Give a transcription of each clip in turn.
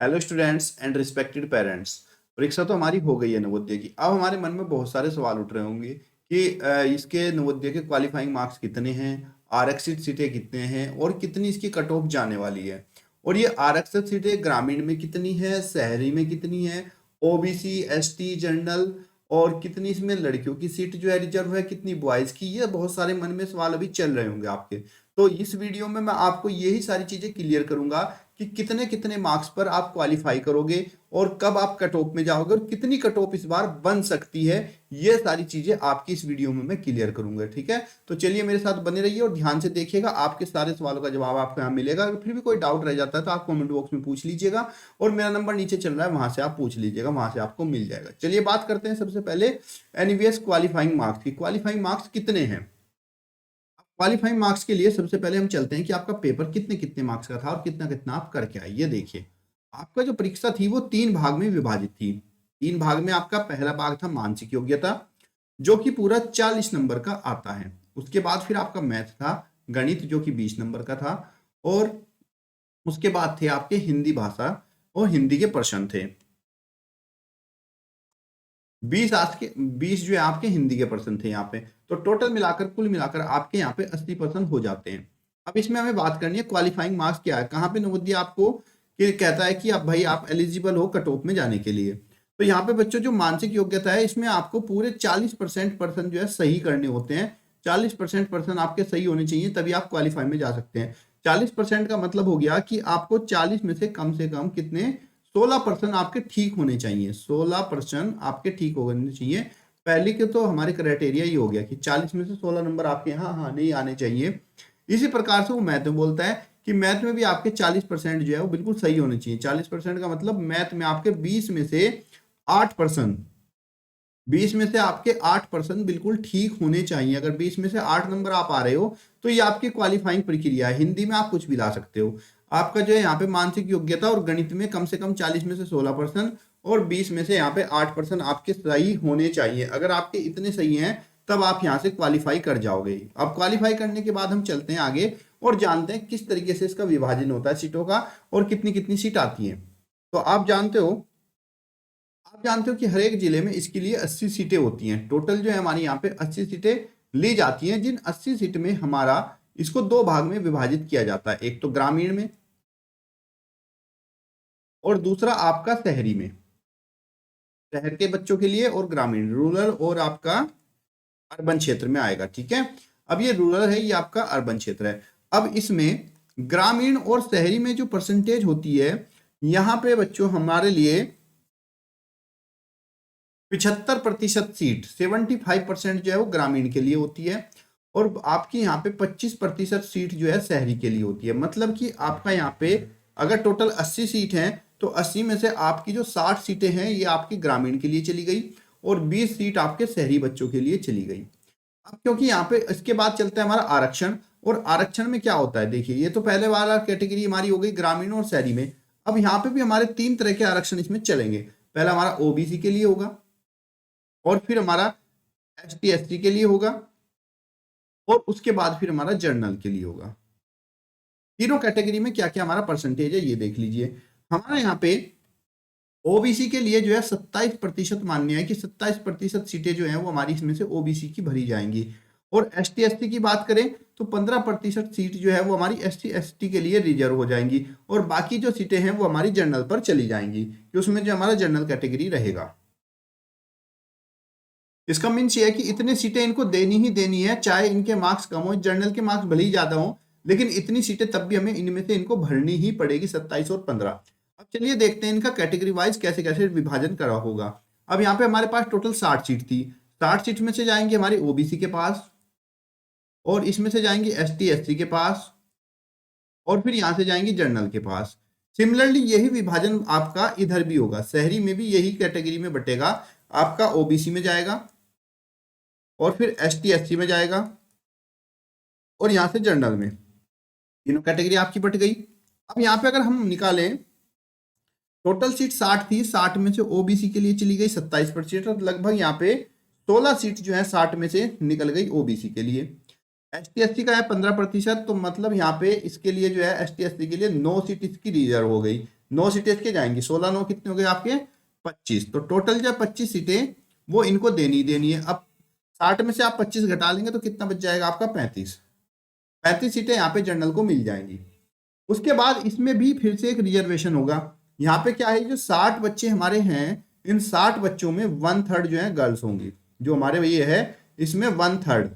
Hello students and respected parents. परीक्षा तो हमारी हो गई है नवोदय की। अब हमारे मन में बहुत सारे सवाल उठ रहे होंगे कि इसके नवोदय के क्वालिफाइंग मार्क्स कितने हैं, आरक्षित सीटें कितने हैं और कितनी इसकी कट ऑफ जाने वाली है। और ये आरक्षित सीटें ग्रामीण में कितनी है, शहरी में कितनी है, ओबीसी, एसटी, जनरल, और कितनी इसमें लड़कियों की सीट जो है रिजर्व है, कितनी बॉयज की। ये बहुत सारे मन में सवाल अभी चल रहे होंगे आपके। तो इस वीडियो में मैं आपको यही सारी चीजें क्लियर करूंगा कि कितने कितने मार्क्स पर आप क्वालिफाई करोगे और कब आप कट ऑफ में जाओगे और कितनी कट ऑफ इस बार बन सकती है। ये सारी चीजें आपकी इस वीडियो में मैं क्लियर करूंगा, ठीक है। तो चलिए मेरे साथ बने रहिए और ध्यान से देखिएगा, आपके सारे सवालों का जवाब आपको यहाँ मिलेगा। अगर फिर भी कोई डाउट रह जाता है तो आप कमेंट बॉक्स में पूछ लीजिएगा और मेरा नंबर नीचे चल रहा है, वहां से आप पूछ लीजिएगा, वहां से आपको मिल जाएगा। चलिए बात करते हैं सबसे पहले एनवीएस क्वालिफाइंग मार्क्स की। क्वालिफाइंग मार्क्स कितने हैं? क्वालिफाइंग मार्क्स के लिए सबसे पहले हम चलते हैं कि आपका पेपर कितने कितने मार्क्स का था और कितना कितना आप करके आए। ये देखिए, आपका जो परीक्षा थी वो 3 भाग में विभाजित थी। 3 भाग में आपका पहला भाग था मानसिक योग्यता, जो कि पूरा 40 नंबर का आता है। उसके बाद फिर आपका मैथ था, गणित, जो कि 20 नंबर का था। और उसके बाद थे आपके हिंदी भाषा और हिंदी के प्रश्न थे। 20 आज के 20 जो है आपके हिंदी के पर्सन थे यहाँ पे। तो टोटल मिलाकर, कुल मिलाकर आपके यहाँ पे 80% हो जाते हैं। अब इसमें हमें बात करनी है क्वालिफाइंग मार्क्स क्या है, कहाँ पे नवोदय आपको कहता है कि आप भाई आप एलिजिबल हो कट ऑफ में जाने के लिए। तो यहाँ पे बच्चों जो मानसिक योग्यता है, इसमें आपको पूरे 40% पर्सन जो है सही करने होते हैं। 40% पर्सन आपके सही होने चाहिए, तभी आप क्वालिफाई में जा सकते हैं। 40% का मतलब हो गया कि आपको 40 में से कम कितने, 16% आपके ठीक होने चाहिए। 16% आपके ठीक होने चाहिए। पहले के तो हमारे क्राइटेरिया ही हो गया कि 40 में से 16 नंबर आपके यहाँ हाँ नहीं आने चाहिए। इसी प्रकार से वो मैथ में बोलता है कि मैथ में भी आपके 40% जो है वो बिल्कुल सही होने चाहिए। 40% का मतलब मैथ में आपके 20 में से 8%, 20 में से आपके 8% बिल्कुल ठीक होने चाहिए। अगर 20 में से 8 नंबर आप आ रहे हो तो ये आपकी क्वालिफाइंग प्रक्रिया है। हिंदी में आप कुछ भी ला सकते हो। आपका जो है यहाँ पे मानसिक योग्यता और गणित में कम से कम 40 में से 16% और 20 में से यहाँ पे 8% आपके सही होने चाहिए। अगर आपके इतने सही हैं तब आप यहाँ से क्वालिफाई कर जाओगे। अब क्वालिफाई करने के बाद हम चलते हैं आगे और जानते हैं किस तरीके से इसका विभाजन होता है सीटों का और कितनी कितनी सीट आती है। तो आप जानते हो कि हर एक जिले में इसके लिए 80 सीटें होती हैं। टोटल जो है हमारी यहाँ पे 80 सीटें ली जाती हैं, जिन 80 सीट में हमारा इसको 2 भाग में विभाजित किया जाता है। एक तो ग्रामीण में और दूसरा आपका शहरी में। शहर के बच्चों के लिए और ग्रामीण, रूरल और आपका अर्बन क्षेत्र में आएगा, ठीक है। अब ये रूरल है, ये आपका अर्बन क्षेत्र है। अब इसमें ग्रामीण और शहरी में जो परसेंटेज होती है, यहाँ पे बच्चों हमारे लिए 75% सीट, 75% जो है वो ग्रामीण के लिए होती है और आपकी यहाँ पे 25% सीट जो है शहरी के लिए होती है। मतलब कि आपका यहाँ पे अगर टोटल 80 सीट हैं तो 80 में से आपकी जो 60 सीटें हैं ये आपकी ग्रामीण के लिए चली गई और 20 सीट आपके शहरी बच्चों के लिए चली गई। अब क्योंकि यहाँ पे इसके बाद चलता है हमारा आरक्षण। और आरक्षण में क्या होता है, देखिए ये तो पहले वाला कैटेगरी हमारी हो गई ग्रामीण और शहरी में। अब यहाँ पे भी हमारे 3 तरह के आरक्षण इसमें चलेंगे। पहला हमारा ओबीसी के लिए होगा और फिर हमारा एसटी एसटी के लिए होगा और उसके बाद फिर हमारा जर्नल के लिए होगा। तीनों कैटेगरी में क्या क्या हमारा परसेंटेज है ये देख लीजिए। हमारे यहाँ पे ओबीसी के लिए जो है 27% मान्य है कि 27% सीटें जो है वो हमारी इसमें से ओबीसी की भरी जाएंगी। और एसटी एसटी की बात करें तो 15% सीट जो है वो हमारी एसटी एसटी के लिए रिजर्व हो जाएंगी और बाकी जो सीटें हैं वो हमारी जनरल पर चली जाएंगी, कि उसमें जो हमारा जनरल कैटेगरी रहेगा। इसका मीन्स ये है कि इतनी सीटें इनको देनी ही देनी है, चाहे इनके मार्क्स कम हो, जनरल के मार्क्स भले ही ज्यादा हो, लेकिन इतनी सीटें तब भी हमें इनमें से इनको भरनी ही पड़ेगी, 27 और 15। अब चलिए देखते हैं इनका कैटेगरी वाइज कैसे कैसे विभाजन करा होगा। अब यहाँ पे हमारे पास टोटल 60 सीट थी। 60 सीट में से जाएंगे हमारे ओबीसी के पास और इसमें से जाएंगे एसटी एससी के पास और फिर यहाँ से जाएंगे जनरल के पास। सिमिलरली यही विभाजन आपका इधर भी होगा, शहरी में भी यही कैटेगरी में बटेगा। आपका ओबीसी में जाएगा और फिर एसटी एससी में जाएगा और यहां से जनरल में। तीनों कैटेगरी आपकी बट गई। अब यहाँ पे अगर हम निकालें, टोटल सीट 60 थी, 60 में से ओबीसी के लिए चली गई 27%, लगभग यहाँ पे 16 सीट जो है 60 में से निकल गई ओबीसी के लिए। एसटी एससी का है 15%, तो मतलब यहाँ पे इसके लिए जो है एसटी एससी के लिए 9 सीट इसकी रिजर्व हो गई। 9 सीटें इसके जाएंगी, 16 9 कितने हो गए आपके 25। तो टोटल जो 25 सीटें वो इनको देनी देनी है। अब 60 में से आप 25 घटा लेंगे तो कितना बच जाएगा आपका 35 सीटें यहाँ पे जनरल को मिल जाएंगी। उसके बाद इसमें भी फिर से एक रिजर्वेशन होगा। यहाँ पे क्या है, जो 60 बच्चे हमारे हैं, इन 60 बच्चों में 1/3 जो है गर्ल्स होंगी। जो हमारे ये है इसमें 1/3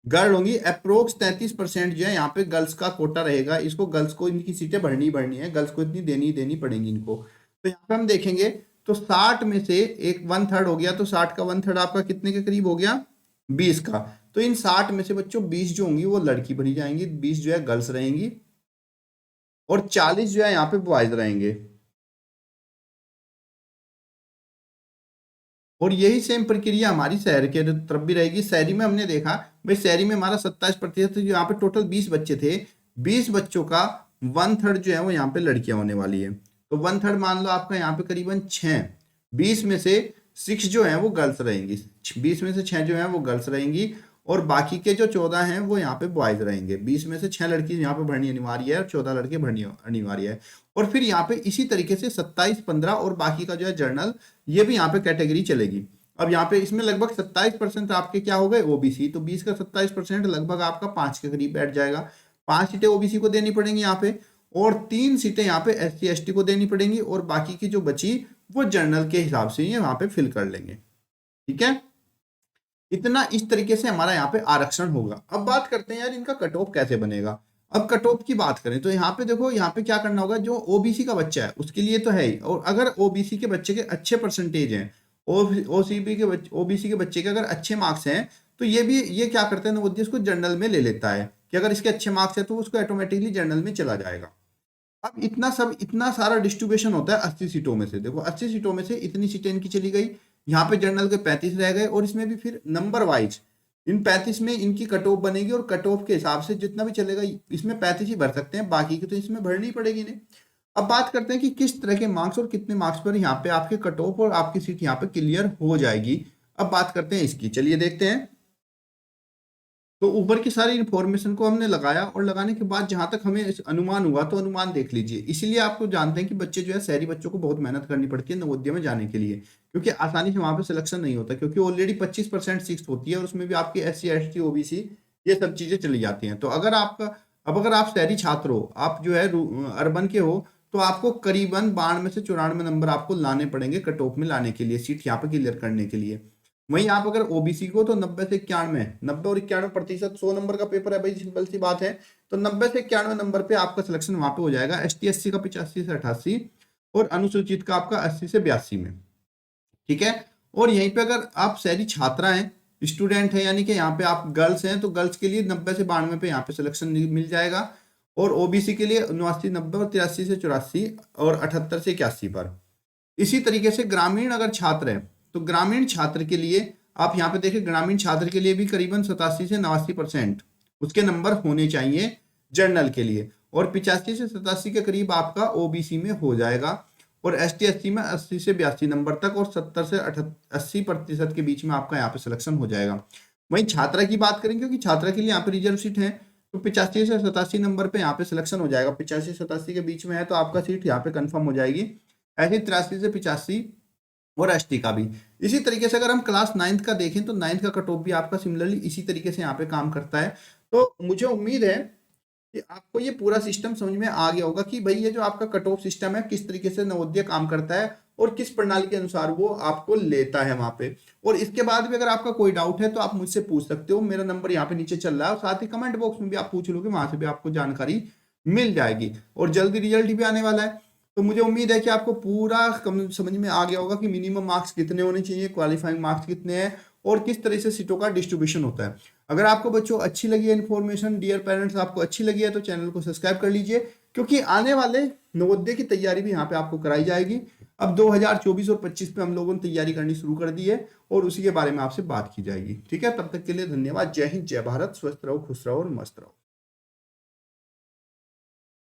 गर्ल होंगी। अप्रोक्स 33% जो है यहाँ पे गर्ल्स का कोटा रहेगा। इसको गर्ल्स को इनकी सीटें भरनी भरनी है, गर्ल्स को इतनी देनी देनी पड़ेंगी इनको। तो यहाँ पे हम देखेंगे तो 60 में से एक 1/3 हो गया, तो 60 का 1/3 आपका कितने के करीब हो गया 20 का। तो इन 60 में से बच्चों 20 जो होंगी वो लड़की भरी जाएंगी, 20 जो है गर्ल्स रहेंगी और 40 जो है यहाँ पे बॉयज रहेंगे। और यही सेम प्रक्रिया हमारी शहर के तरफ भी रहेगी। शहरी में हमने देखा भाई, शहरी में हमारा 27%, जो यहाँ पे टोटल 20 बच्चे थे, 20 बच्चों का 1/3 जो है वो यहाँ पे लड़कियां होने वाली है। तो 1/3 मान लो आपका यहाँ पे करीबन 6, 20 में से 6 जो है वो गर्ल्स रहेंगी, 20 में से 6 जो है वो गर्ल्स रहेंगी और बाकी के जो 14 हैं वो यहाँ पे बॉयज रहेंगे। 20 में से 6 लड़की यहाँ पे भरनी अनिवार्य है और 14 लड़के भरनी अनिवार्य है। और फिर यहाँ पे इसी तरीके से 27 15 और बाकी का जो है जर्नल, ये भी यहाँ पे कैटेगरी चलेगी। अब यहाँ पे इसमें लगभग 27% आपके क्या हो गए ओबीसी, तो 20 का 27% लगभग आपका 5 के करीब बैठ जाएगा। 5 सीटें ओबीसी को देनी पड़ेंगी यहाँ पे और 3 सीटें यहाँ पे एससी एसटी को देनी पड़ेंगी और बाकी की जो बची वो जर्नल के हिसाब से ये वहां पे फिल कर लेंगे। ठीक है, इतना इस तरीके से हमारा यहाँ पे आरक्षण होगा। अब बात करते हैं यार इनका कट ऑफ कैसे बनेगा। अब कट ऑफ की बात करें तो यहाँ पे देखो, यहाँ पे क्या करना होगा, जो ओबीसी का बच्चा है उसके लिए तो है ही, और अगर ओबीसी के बच्चे के अच्छे परसेंटेज हैं, ओबीसी के बच्चे के अगर अच्छे मार्क्स हैं, तो ये क्या करता है नवोदय, उसको जर्नल में ले लेता है कि अगर इसके अच्छे मार्क्स है तो उसको ऑटोमेटिकली जर्नल में चला जाएगा। अब इतना सारा डिस्ट्रीब्यूशन होता है 80 सीटों में से। देखो 80 सीटों में से इतनी सीटें इनकी चली गई, यहाँ पे जनरल के 35 रह गए और इसमें भी फिर नंबर वाइज इन 35 में इनकी कट ऑफ बनेगी और कट ऑफ के हिसाब से जितना भी चलेगा इसमें 35 ही भर सकते हैं, बाकी की तो इसमें भरनी पड़ेगी नहीं। अब बात करते हैं कि किस तरह के मार्क्स और कितने मार्क्स पर यहाँ पे आपके कट ऑफ और आपकी सीट यहाँ पे क्लियर हो जाएगी। अब बात करते हैं इसकी, चलिए देखते हैं। तो ऊपर की सारी इन्फॉर्मेशन को हमने लगाया और लगाने के बाद जहां तक हमें अनुमान हुआ तो अनुमान देख लीजिए। इसीलिए आपको जानते हैं कि बच्चे जो है शहरी बच्चों को बहुत मेहनत करनी पड़ती है नवोदय में जाने के लिए, क्योंकि आसानी से वहां पे सिलेक्शन नहीं होता, क्योंकि ऑलरेडी 25% सीट्स होती है और उसमें भी आपकी SC ST OBC ये सब चीजें चली जाती हैं। तो अगर आप शहरी छात्र हो, आप जो है अर्बन के हो, तो आपको करीबन 92 में से 94 नंबर आपको लाने पड़ेंगे कट ऑफ में लाने के लिए, सीट यहाँ पे क्लियर करने के लिए। वहीं आप अगर ओबीसी को तो 90 से 91, 90 और 91%, 100 नंबर का पेपर है भाई, सिंपल सी बात है। तो 90 से 91 नंबर पे आपका सिलेक्शन वहां पे हो जाएगा। ST SC का 85 से 88 और अनुसूचित का आपका 80 से 82 में। ठीक है, और यहीं पे अगर आप शहरी छात्रा हैं, स्टूडेंट है, यानी कि यहाँ पे आप गर्ल्स हैं, तो गर्ल्स के लिए 90 से 92 पे यहाँ पे सिलेक्शन मिल जाएगा और ओबीसी के लिए 79 90 और 83 से 84 और 78 से 81 पर। इसी तरीके से ग्रामीण अगर छात्र है तो ग्रामीण छात्र के लिए आप यहाँ पे देखिए, ग्रामीण छात्र के लिए भी करीबन 87 से 89% उसके नंबर होने चाहिए जर्नल के लिए और 85 से 87 के करीब आपका ओबीसी में हो जाएगा और ST SC में 80 से 82 नंबर तक और 70 से 80% के बीच में आपका यहाँ पे सिलेक्शन हो जाएगा। वहीं छात्रा की बात करें, क्योंकि छात्रा के लिए यहाँ पे रिजर्व सीट है, तो 85 से 87 नंबर पे यहाँ पे सिलेक्शन हो जाएगा। 85 से 87 के बीच में है तो आपका सीट यहाँ पे कंफर्म हो जाएगी। ऐसे 83 से 85 और ST का भी इसी तरीके से। अगर हम क्लास 9th का देखें तो 9th का कट ऑफ भी आपका सिमिलरली इसी तरीके से यहाँ पे काम करता है। तो मुझे उम्मीद है कि आपको ये पूरा सिस्टम समझ में आ गया होगा कि भाई ये जो आपका कट ऑफ सिस्टम है किस तरीके से नवोदय काम करता है और किस प्रणाली के अनुसार वो आपको लेता है वहां पे। और इसके बाद भी अगर आपका कोई डाउट है तो आप मुझसे पूछ सकते हो, मेरा नंबर यहाँ पे नीचे चल रहा है और साथ ही कमेंट बॉक्स में भी आप पूछ लोगे, वहां से भी आपको जानकारी मिल जाएगी। और जल्दी रिजल्ट भी आने वाला है, तो मुझे उम्मीद है कि आपको पूरा समझ में आ गया होगा कि मिनिमम मार्क्स कितने होने चाहिए, क्वालिफाइंग मार्क्स कितने हैं और किस तरह से सीटों का डिस्ट्रीब्यूशन होता है। अगर आपको बच्चों अच्छी लगी है इन्फॉर्मेशन, डियर पेरेंट्स आपको अच्छी लगी है तो चैनल को सब्सक्राइब कर लीजिए, क्योंकि आने वाले नवोदय की तैयारी भी यहाँ पे आपको कराई जाएगी। अब 2024 और 25 पे हम लोगों ने तैयारी करनी शुरू कर दी है और उसी के बारे में आपसे बात की जाएगी। ठीक है, तब तक के लिए धन्यवाद। जय हिंद, जय भारत, स्वस्थ रहो, खुश रहो और मस्त रहो।